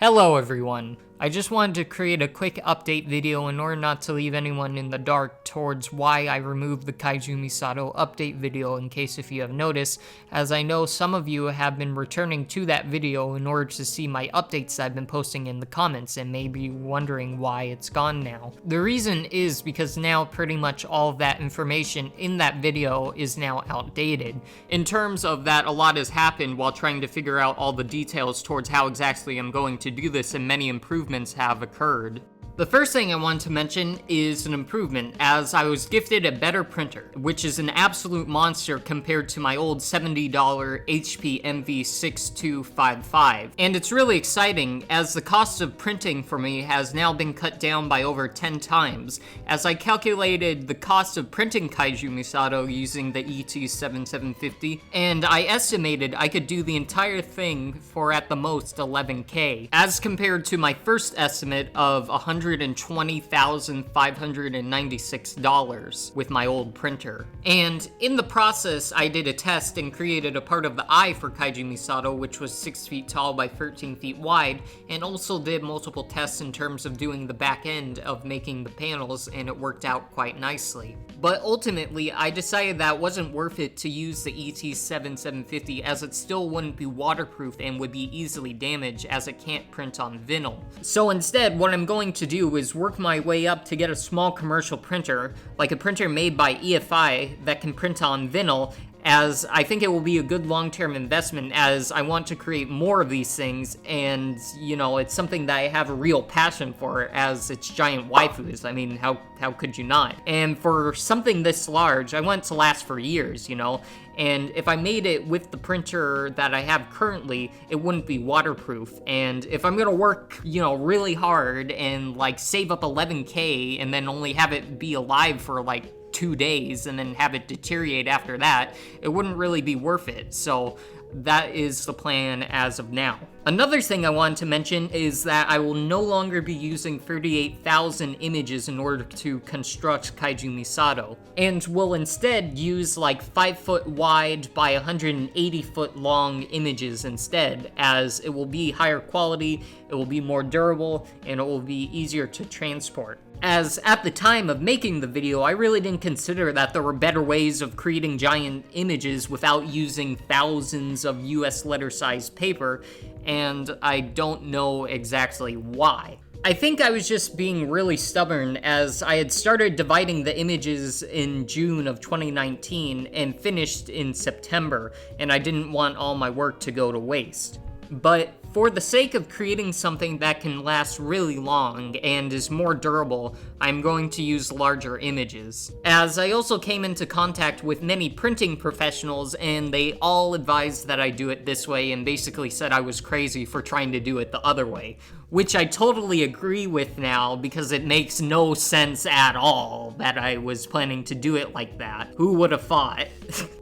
Hello everyone! I just wanted to create a quick update video in order not to leave anyone in the dark towards why I removed the Kaiju Misato update video in case if you have noticed, as I know some of you have been returning to that video in order to see my updates I've been posting in the comments and may be wondering why it's gone now. The reason is because now pretty much all of that information in that video is now outdated. In terms of that, a lot has happened while trying to figure out all the details towards how exactly I'm going to do this, and many improvements have occurred. The first thing I want to mention is an improvement, as I was gifted a better printer, which is an absolute monster compared to my old $70 HP MV6255. And it's really exciting, as the cost of printing for me has now been cut down by over 10 times, as I calculated the cost of printing Kaiju Misato using the ET7750, and I estimated I could do the entire thing for at the most $11K, as compared to my first estimate of $120,596 with my old printer. And in the process, I did a test and created a part of the eye for Kaiju Misato, which was 6 feet tall by 13 feet wide, and also did multiple tests in terms of doing the back end of making the panels, and it worked out quite nicely. But ultimately, I decided that wasn't worth it to use the ET7750, as it still wouldn't be waterproof and would be easily damaged, as it can't print on vinyl. So instead, what I'm going to do is work my way up to get a small commercial printer, like a printer made by EFI that can print on vinyl, as I think it will be a good long-term investment, as I want to create more of these things, and, you know, it's something that I have a real passion for, as it's giant waifus. I mean, how could you not? And for something this large, I want it to last for years, you know? And if I made it with the printer that I have currently, it wouldn't be waterproof. And if I'm gonna work, you know, really hard and, like, save up 11K and then only have it be alive for, like, 2 days and then have it deteriorate after that, it wouldn't really be worth it. So that is the plan as of now. Another thing I wanted to mention is that I will no longer be using 38,000 images in order to construct Kaiju Misato, and will instead use like 5 foot wide by 180 foot long images instead, as it will be higher quality, it will be more durable, and it will be easier to transport. As at the time of making the video, I really didn't consider that there were better ways of creating giant images without using thousands of US letter-sized paper, and I don't know exactly why. I think I was just being really stubborn, as I had started dividing the images in June of 2019 and finished in September, and I didn't want all my work to go to waste. But for the sake of creating something that can last really long and is more durable, I'm going to use larger images. As I also came into contact with many printing professionals, and they all advised that I do it this way and basically said I was crazy for trying to do it the other way, which I totally agree with now, because it makes no sense at all that I was planning to do it like that. Who would have thought?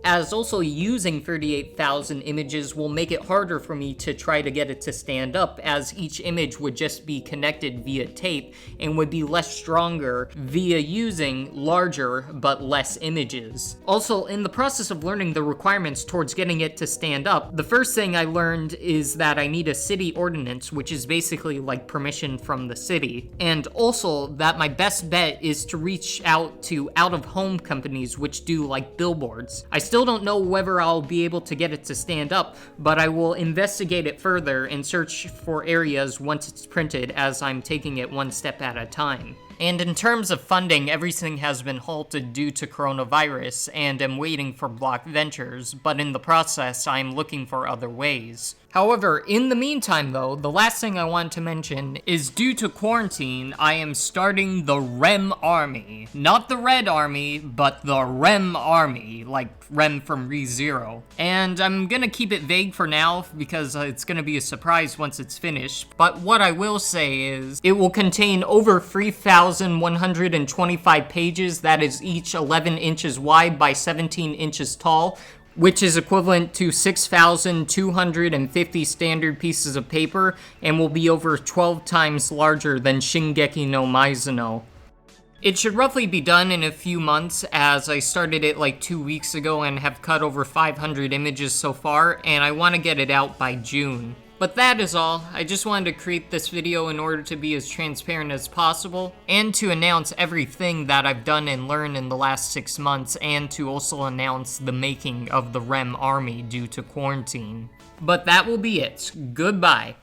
As also using 38,000 images will make it harder for me to try to get it to stand up, as each image would just be connected via tape and would be less stronger via using larger but less images. Also, in the process of learning the requirements towards getting it to stand up, the first thing I learned is that I need a city ordinance, which is basically like permission from the city, and also that my best bet is to reach out to out-of-home companies which do like billboards. I still don't know whether I'll be able to get it to stand up, but I will investigate it further and search for areas once it's printed, as I'm taking it one step at a time. And in terms of funding, everything has been halted due to coronavirus, and am waiting for Block Ventures, but in the process, I'm looking for other ways. However, in the meantime though, the last thing I want to mention is, due to quarantine, I am starting the REM Army. Not the Red Army, but the REM Army, like REM from ReZero. And I'm gonna keep it vague for now, because it's gonna be a surprise once it's finished, but what I will say is, it will contain over 3,125 pages, that is each 11 inches wide by 17 inches tall, which is equivalent to 6,250 standard pieces of paper, and will be over 12 times larger than Shingeki no Mizuno. It should roughly be done in a few months, as I started it like 2 weeks ago and have cut over 500 images so far, and I want to get it out by June. But that is all. I just wanted to create this video in order to be as transparent as possible, and to announce everything that I've done and learned in the last 6 months, and to also announce the making of the REM army due to quarantine. But that will be it. Goodbye.